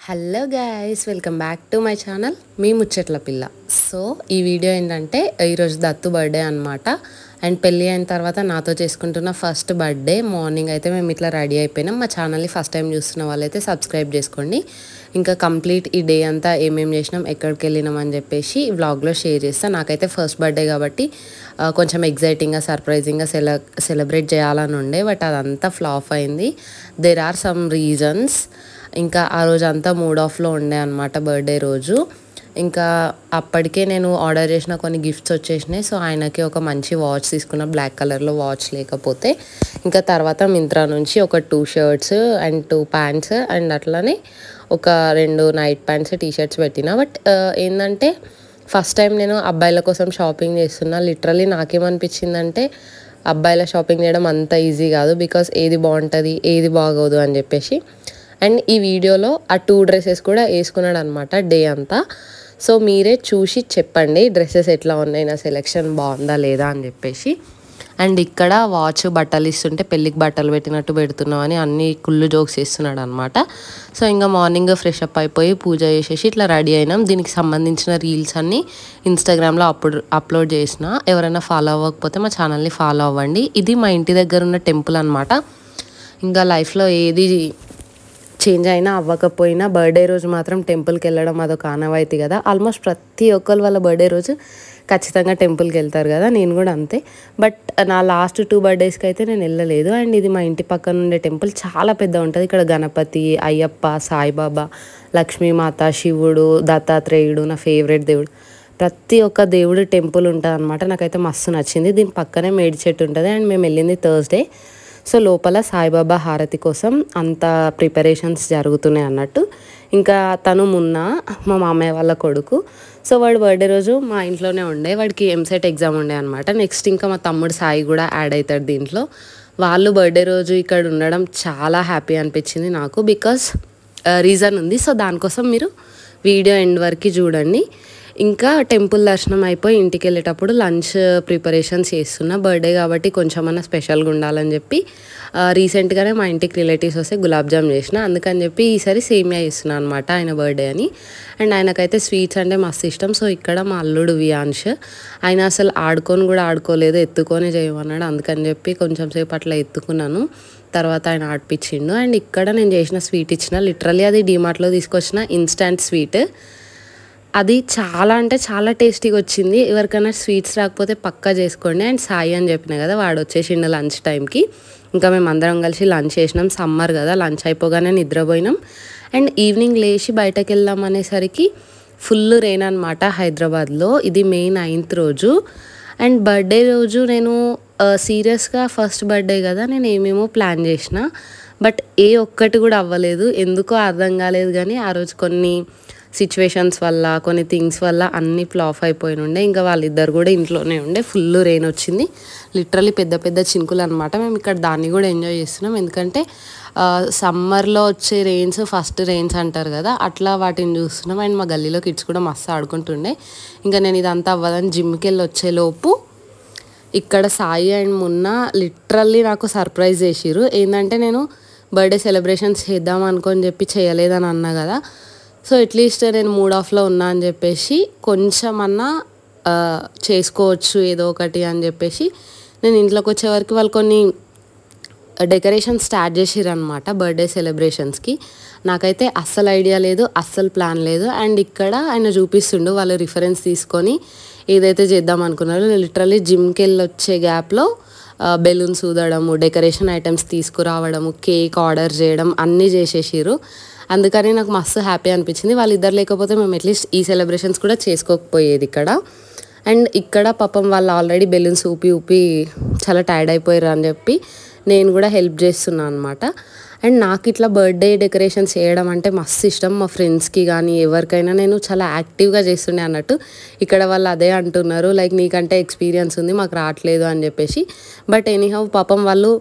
Hello guys, welcome back to my channel మీ ముచ్చట్ల పిల్ల. సో ఈ వీడియో ఏంటంటే ఈరోజు దత్తు బర్త్డే అనమాట. అండ్ పెళ్ళి అయిన తర్వాత నాతో చేసుకుంటున్న ఫస్ట్ బర్త్డే. మార్నింగ్ అయితే మేము ఇట్లా రెడీ అయిపోయినాం. మా ఛానల్ని ఫస్ట్ టైం చూస్తున్న వాళ్ళైతే సబ్స్క్రైబ్ చేసుకోండి. ఇంకా కంప్లీట్ ఈ డే అంతా ఏమేమి చేసినాం, ఎక్కడికి వెళ్ళినాం అని చెప్పేసి ఈ వ్లాగ్లో షేర్ చేస్తాను. నాకైతే ఫస్ట్ బర్త్డే కాబట్టి కొంచెం ఎగ్జైటింగ్గా సర్ప్రైజింగ్గా సెలబ్రేట్ చేయాలని ఉండే, బట్ అదంతా ఫ్లాప్ అయింది. There are some reasons. ఇంకా ఆ రోజు అంతా మూడ్ ఆఫ్లో ఉండే అనమాట బర్త్డే రోజు. ఇంకా అప్పటికే నేను ఆర్డర్ చేసిన కొన్ని గిఫ్ట్స్ వచ్చేసినాయి. సో ఆయనకి ఒక మంచి వాచ్ తీసుకున్న, బ్లాక్ కలర్లో వాచ్ లేకపోతే. ఇంకా తర్వాత మింత్రా నుంచి ఒక 2 షర్ట్స్ అండ్ 2 ప్యాంట్స్ అండ్ అట్లనే ఒక 2 నైట్ ప్యాంట్స్, టీషర్ట్స్ పెట్టిన. బట్ ఏంటంటే ఫస్ట్ టైం నేను అబ్బాయిల కోసం షాపింగ్ చేస్తున్నా. లిటరలీ నాకేమనిపించిందంటే అబ్బాయిల షాపింగ్ చేయడం అంత ఈజీ కాదు, బికాస్ ఏది బాగుంటుంది ఏది బాగోదు అని చెప్పేసి. అండ్ ఈ వీడియోలో ఆ 2 డ్రెస్సెస్ కూడా వేసుకున్నాడు అనమాట డే అంతా. సో మీరే చూసి చెప్పండి డ్రెస్సెస్ ఎట్లా ఉన్నాయి, నా సెలెక్షన్ బాగుందా లేదా అని చెప్పేసి. అండ్ ఇక్కడ వాచ్ బట్టలు ఇస్తుంటే పెళ్ళికి బట్టలు పెట్టినట్టు పెడుతున్నావు అని అన్ని కుళ్ళు జోక్స్ చేస్తున్నాడు అనమాట. సో ఇంకా మార్నింగ్ ఫ్రెష్ అప్ అయిపోయి పూజ చేసేసి ఇట్లా రెడీ అయినాం. దీనికి సంబంధించిన రీల్స్ అన్నీ ఇన్స్టాగ్రామ్లో అప్లోడ్ చేసిన. ఎవరైనా ఫాలో అవ్వకపోతే మా ఛానల్ని ఫాలో అవ్వండి. ఇది మా ఇంటి దగ్గర ఉన్న టెంపుల్ అనమాట. ఇంకా లైఫ్లో ఏది చేంజ్ అయినా అవ్వకపోయినా బర్త్డే రోజు మాత్రం టెంపుల్కి వెళ్ళడం అదొక ఆనవాయితీ కదా. ఆల్మోస్ట్ ప్రతి ఒక్కరు వాళ్ళ బర్త్డే రోజు ఖచ్చితంగా టెంపుల్కి వెళ్తారు కదా, నేను కూడా అంతే. బట్ నా లాస్ట్ 2 బర్త్డేస్కి అయితే నేను వెళ్ళలేదు. అండ్ ఇది మా ఇంటి పక్కన ఉండే టెంపుల్ చాలా పెద్ద ఉంటుంది. ఇక్కడ గణపతి, అయ్యప్ప, సాయిబాబా, లక్ష్మీమాత, శివుడు, దత్తాత్రేయుడు, నా ఫేవరెట్ దేవుడు, ప్రతి ఒక్క దేవుడు టెంపుల్ ఉంటుంది అనమాట. నాకైతే మస్తు నచ్చింది. దీని పక్కనే మేడి చెట్టు ఉంటుంది. అండ్ మేము వెళ్ళింది థర్స్డే. సో లోపల సాయిబాబా హారతి కోసం అంత ప్రిపరేషన్స్ జరుగుతున్నాయి అన్నట్టు. ఇంకా తను మున్నా మా మామయ్య వాళ్ళ కొడుకు. సో వాడు బర్త్డే రోజు మా ఇంట్లోనే ఉండే. వాడికి ఎంసెట్ ఎగ్జామ్ ఉండే అనమాట. నెక్స్ట్ ఇంకా మా తమ్ముడు సాయి కూడా యాడ్ అవుతాడు దీంట్లో. వాళ్ళు బర్త్డే రోజు ఇక్కడ ఉండడం చాలా హ్యాపీ అనిపించింది నాకు, బికాస్ రీజన్ ఉంది. సో దానికోసం మీరు వీడియో ఎండ్ వరకు చూడండి. ఇంకా టెంపుల్ దర్శనం అయిపోయి ఇంటికి వెళ్ళేటప్పుడు లంచ్ ప్రిపరేషన్స్ చేస్తున్నా. బర్త్డే కాబట్టి కొంచెమన్నా స్పెషల్గా ఉండాలని చెప్పి రీసెంట్గానే మా ఇంటికి రిలేటివ్స్ వస్తే గులాబ్ జామ్ చేసిన. అందుకని చెప్పి ఈసారి సేమియా చేస్తున్నాను అనమాట ఆయన బర్త్డే అని. అండ్ ఆయనకైతే స్వీట్స్ అంటే మస్తు ఇష్టం. సో ఇక్కడ మా అల్లుడు వియాన్ష్, ఆయన అసలు ఆడుకొని కూడా ఆడుకోలేదు, ఎత్తుకొని చేయమన్నాడు. అందుకని చెప్పి కొంచెం సేపు అట్లా ఎత్తుకున్నాను. తర్వాత ఆయన ఆడిపించిండు. అండ్ ఇక్కడ నేను చేసిన స్వీట్ ఇచ్చిన, లిటరలీ అది డీమార్ట్లో తీసుకొచ్చిన ఇన్స్టంట్ స్వీట్. అది చాలా అంటే చాలా టేస్టీగా వచ్చింది. ఎవరికైనా స్వీట్స్ రాకపోతే పక్కా చేసుకోండి. అండ్ సాయి అని చెప్పిన కదా, వాడు వచ్చేసిండు లంచ్ టైంకి. ఇంకా మేము అందరం కలిసి లంచ్ చేసినాం. సమ్మర్ కదా, లంచ్ అయిపోగానే నిద్రపోయినాం. అండ్ ఈవినింగ్ లేచి బయటకు వెళ్దాం అనేసరికి ఫుల్ రెయిన్ అనమాట హైదరాబాద్లో. ఇది మే 9th రోజు. అండ్ బర్త్డే రోజు నేను సీరియస్గా ఫస్ట్ బర్త్డే కదా, నేను ఏమేమో ప్లాన్ చేసిన, బట్ ఏ ఒక్కటి కూడా అవ్వలేదు. ఎందుకో అర్థం కాలేదు. కానీ ఆ రోజు కొన్ని సిచ్యువేషన్స్ వల్ల, కొన్ని థింగ్స్ వల్ల అన్నీ ఫ్లాప్ అయిపోయి ఉండే. ఇంకా వాళ్ళిద్దరు కూడా ఇంట్లోనే ఉండే. ఫుల్ రెయిన్ వచ్చింది, లిటరలీ పెద్ద పెద్ద చినుకులు అనమాట. మేము ఇక్కడ దాన్ని కూడా ఎంజాయ్ చేస్తున్నాం. ఎందుకంటే సమ్మర్లో వచ్చే రెయిన్స్ ఫస్ట్ రెయిన్స్ అంటారు కదా, అట్లా వాటిని చూస్తున్నాం. అండ్ మా గల్లీలో కిడ్స్ కూడా మస్తు ఆడుకుంటుండే. ఇంకా నేను ఇదంతా అవ్వదని జిమ్కి వెళ్ళి వచ్చేలోపు ఇక్కడ సాయి అండ్ మున్న లిటరల్లీ నాకు సర్ప్రైజ్ చేసిర్రు. ఏంటంటే నేను బర్త్డే సెలబ్రేషన్స్ చేద్దాం అనుకొని చెప్పి చేయలేదని అన్నా కదా. సో అట్లీస్ట్ నేను మూడ్ ఆఫ్లో ఉన్నా అని చెప్పేసి కొంచెమన్నా చేసుకోవచ్చు ఏదో ఒకటి అని చెప్పేసి నేను ఇంట్లోకి వచ్చే వరకు వాళ్ళు కొన్ని డెకరేషన్ స్టార్ట్ చేసిర్రు అనమాట బర్త్డే సెలబ్రేషన్స్కి. నాకైతే అస్సలు ఐడియా లేదు, అస్సలు ప్లాన్ లేదు. అండ్ ఇక్కడ ఆయన చూపిస్తుండు వాళ్ళు రిఫరెన్స్ తీసుకొని ఏదైతే చేద్దాం అనుకున్నారో. నేను లిటరల్లీ జిమ్కి వెళ్ళి వచ్చే గ్యాప్లో బెలూన్స్ ఊదడము, డెకరేషన్ ఐటమ్స్ తీసుకురావడము, కేక్ ఆర్డర్ చేయడం అన్నీ చేసేసిర్రు. అందుకని నాకు మస్తు హ్యాపీ అనిపించింది. వాళ్ళిద్దరు లేకపోతే మేము అట్లీస్ట్ ఈ సెలబ్రేషన్స్ కూడా చేసుకోకపోయేది ఇక్కడ. అండ్ ఇక్కడ పాపం వాళ్ళు ఆల్రెడీ బెలూన్స్ ఊపి చాలా టైర్డ్ అయిపోయారు అని చెప్పి నేను కూడా హెల్ప్ చేస్తున్నాను అనమాట. అండ్ నాకు ఇట్లా బర్త్డే డెకరేషన్స్ చేయడం అంటే మస్తు ఇష్టం. మా ఫ్రెండ్స్కి కానీ ఎవరికైనా నేను చాలా యాక్టివ్గా చేస్తుండే అన్నట్టు. ఇక్కడ వాళ్ళు అదే అంటున్నారు, లైక్ నీకంటే ఎక్స్పీరియన్స్ ఉంది, మాకు రావట్లేదు అని చెప్పేసి. బట్ ఎనీహౌ పాపం వాళ్ళు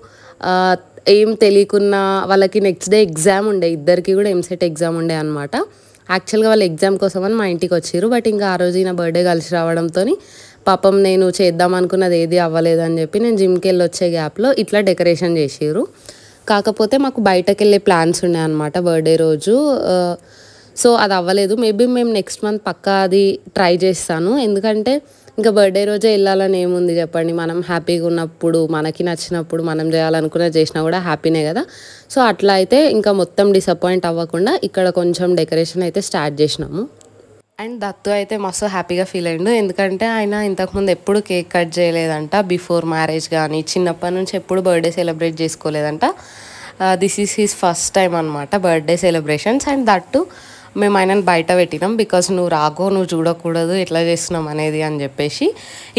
ఏం తెలియకున్నా వాళ్ళకి నెక్స్ట్ డే ఎగ్జామ్ ఉండే, ఇద్దరికి కూడా ఎంసెట్ ఎగ్జామ్ ఉండే అనమాట. యాక్చువల్గా వాళ్ళు ఎగ్జామ్ కోసం అని మా ఇంటికి వచ్చారు. బట్ ఇంకా ఆ రోజు నా బర్త్డే కలిసి రావడంతో పాపం నేను చేద్దాం అనుకున్నది ఏది అవ్వలేదని చెప్పి నేను జిమ్కి వెళ్ళి వచ్చే గ్యాప్లో ఇట్లా డెకరేషన్ చేసిర్రు. కాకపోతే మాకు బయటకు వెళ్ళే ప్లాన్స్ ఉన్నాయి అనమాట బర్త్డే రోజు. సో అది అవ్వలేదు. మేబీ మేము నెక్స్ట్ మంత్ పక్కా అది ట్రై చేస్తాను. ఎందుకంటే ఇంకా బర్త్డే రోజే వెళ్ళాలని ఏముంది చెప్పండి. మనం హ్యాపీగా ఉన్నప్పుడు, మనకి నచ్చినప్పుడు మనం చేయాలనుకున్నది చేసినా కూడా హ్యాపీనే కదా. సో అట్లా అయితే ఇంకా మొత్తం డిసప్పాయింట్ అవ్వకుండా ఇక్కడ కొంచెం డెకరేషన్ అయితే స్టార్ట్ చేసినాము. అండ్ దత్తు అయితే మస్తు హ్యాపీగా ఫీల్ అయ్యిండు. ఎందుకంటే ఆయన ఇంతకుముందు ఎప్పుడు కేక్ కట్ చేయలేదంట. బిఫోర్ మ్యారేజ్ కానీ చిన్నప్పటి నుంచి ఎప్పుడు బర్త్డే సెలబ్రేట్ చేసుకోలేదంట. This is his first time అనమాట బర్త్డే సెలబ్రేషన్స్. అండ్ దట్టు మేము ఆయనను బయట పెట్టినాం. బికాస్ నువ్వు రాకో, నువ్వు చూడకూడదు ఎట్లా చేస్తున్నాం అనేది అని చెప్పేసి.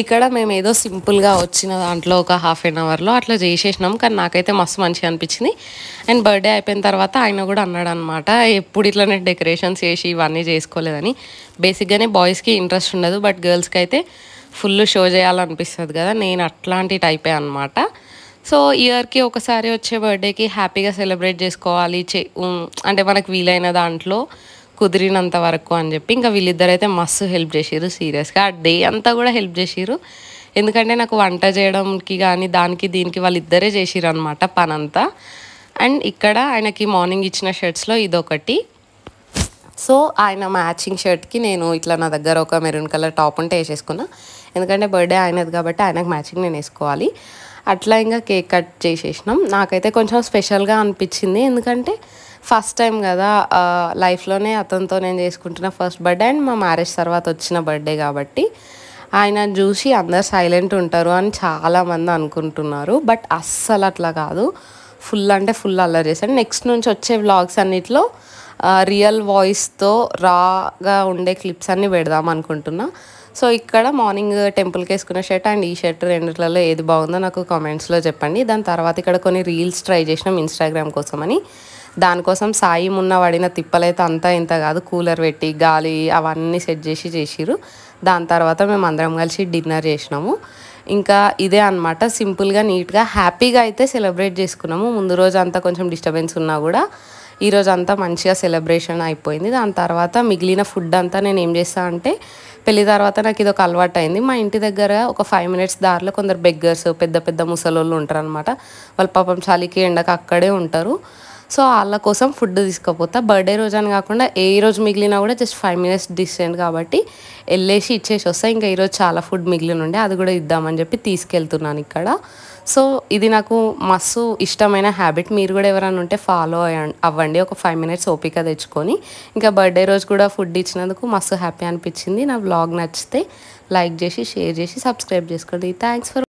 ఇక్కడ మేము ఏదో సింపుల్గా వచ్చిన దాంట్లో ఒక ½ అవర్లో అట్లా చేసేసినాం. కానీ నాకైతే మస్తు మంచిగా అనిపించింది. అండ్ బర్త్డే అయిపోయిన తర్వాత ఆయన కూడా అన్నాడు అనమాట, ఎప్పుడు ఇట్లనే డెకరేషన్స్ చేసి ఇవన్నీ చేసుకోలేదని. బేసిక్గానే బాయ్స్కి ఇంట్రెస్ట్ ఉండదు, బట్ గర్ల్స్కి అయితే ఫుల్ షో చేయాలనిపిస్తుంది కదా. నేను అట్లాంటి టైపే అనమాట. సో ఇయర్కి ఒకసారి వచ్చే బర్త్డేకి హ్యాపీగా సెలబ్రేట్ చేసుకోవాలి, అంటే మనకు వీలైన దాంట్లో కుదిరినంత వరకు అని చెప్పి ఇంకా వీళ్ళిద్దరైతే మస్తు హెల్ప్ చేసిర్రు. సీరియస్గా ఆ డే అంతా కూడా హెల్ప్ చేసిర్రు. ఎందుకంటే నాకు వంట చేయడానికి కానీ దానికి దీనికి వాళ్ళిద్దరే చేసిర్రు అనమాట పనంతా. అండ్ ఇక్కడ ఆయనకి మార్నింగ్ ఇచ్చిన షర్ట్స్లో ఇదొకటి. సో ఆయన మ్యాచింగ్ షర్ట్కి నేను ఇట్లా నా దగ్గర ఒక మెరూన్ కలర్ టాప్ ఉంటే వేసేసుకున్నా. ఎందుకంటే బర్త్డే ఆయనది కాబట్టి ఆయనకు మ్యాచింగ్ నేను వేసుకోవాలి. అట్లా ఇంకా కేక్ కట్ చేసేసినాం. నాకైతే కొంచెం స్పెషల్గా అనిపించింది. ఎందుకంటే ఫస్ట్ టైం కదా లైఫ్లోనే అతనితో నేను చేసుకుంటున్న ఫస్ట్ బర్త్డే. అండ్ మా మ్యారేజ్ తర్వాత వచ్చిన బర్త్డే కాబట్టి ఆయన చూసి అందరు సైలెంట్ ఉంటారు అని చాలామంది అనుకుంటున్నారు. బట్ అస్సలు అట్లా కాదు. ఫుల్ అంటే ఫుల్ అల్లరి చేశాను. నెక్స్ట్ నుంచి వచ్చే వ్లాగ్స్ అన్నిట్లో రియల్ వాయిస్తో రాగా ఉండే క్లిప్స్ అన్నీ పెడదాం అనుకుంటున్నా. సో ఇక్కడ మార్నింగ్ టెంపుల్కి వేసుకున్న షర్ట్ అండ్ ఈ షర్ట్ రెండిట్లలో ఏది బాగుందో నాకు కామెంట్స్లో చెప్పండి. దాని తర్వాత ఇక్కడ కొన్ని రీల్స్ ట్రై చేసినాం ఇన్స్టాగ్రామ్ కోసమని. దానికోసం సాయి మున్న పడిన తిప్పలైతే అంతా ఇంత కాదు, కూలర్ పెట్టి గాలి అవన్నీ సెట్ చేసిర్రు. దాని తర్వాత మేము అందరం కలిసి డిన్నర్ చేసినాము. ఇంకా ఇదే అనమాట, సింపుల్గా నీట్గా హ్యాపీగా అయితే సెలబ్రేట్ చేసుకున్నాము. ముందు రోజు అంతా కొంచెం డిస్టర్బెన్స్ ఉన్నా కూడా ఈరోజు అంతా మంచిగా సెలబ్రేషన్ అయిపోయింది. దాని తర్వాత మిగిలిన ఫుడ్ అంతా నేను ఏం చేస్తాను అంటే, పెళ్లి తర్వాత నాకు ఇది ఒక అలవాటు అయింది. మా ఇంటి దగ్గర ఒక 5 minutes దారిలో కొందరు బెగ్గర్స్, పెద్ద పెద్ద ముసలోళ్ళు ఉంటారు అనమాట. వాళ్ళు పాపం చలికి ఎండకు అక్కడే ఉంటారు. సో వాళ్ళ కోసం ఫుడ్ తీసుకుపోతా. బర్త్డే రోజు అని కాకుండా ఏ రోజు మిగిలినా కూడా జస్ట్ 5 minutes డిస్టెంట్ కాబట్టి వెళ్ళేసి ఇచ్చేసి వస్తాయి. ఇంకా ఈరోజు చాలా ఫుడ్ మిగిలిన ఉండే అది కూడా ఇద్దామని చెప్పి తీసుకెళ్తున్నాను ఇక్కడ. సో ఇది నాకు మస్తు ఇష్టమైన హ్యాబిట్. మీరు కూడా ఎవరైనా ఉంటే ఫాలో అవ్వండి. ఒక 5 minutes ఓపిక తెచ్చుకొని. ఇంకా బర్త్డే రోజు కూడా ఫుడ్ ఇచ్చినందుకు మస్తు హ్యాపీ అనిపించింది. నా వ్లాగ్ నచ్చితే లైక్ చేసి, షేర్ చేసి, సబ్స్క్రైబ్ చేసుకోండి. Thanks for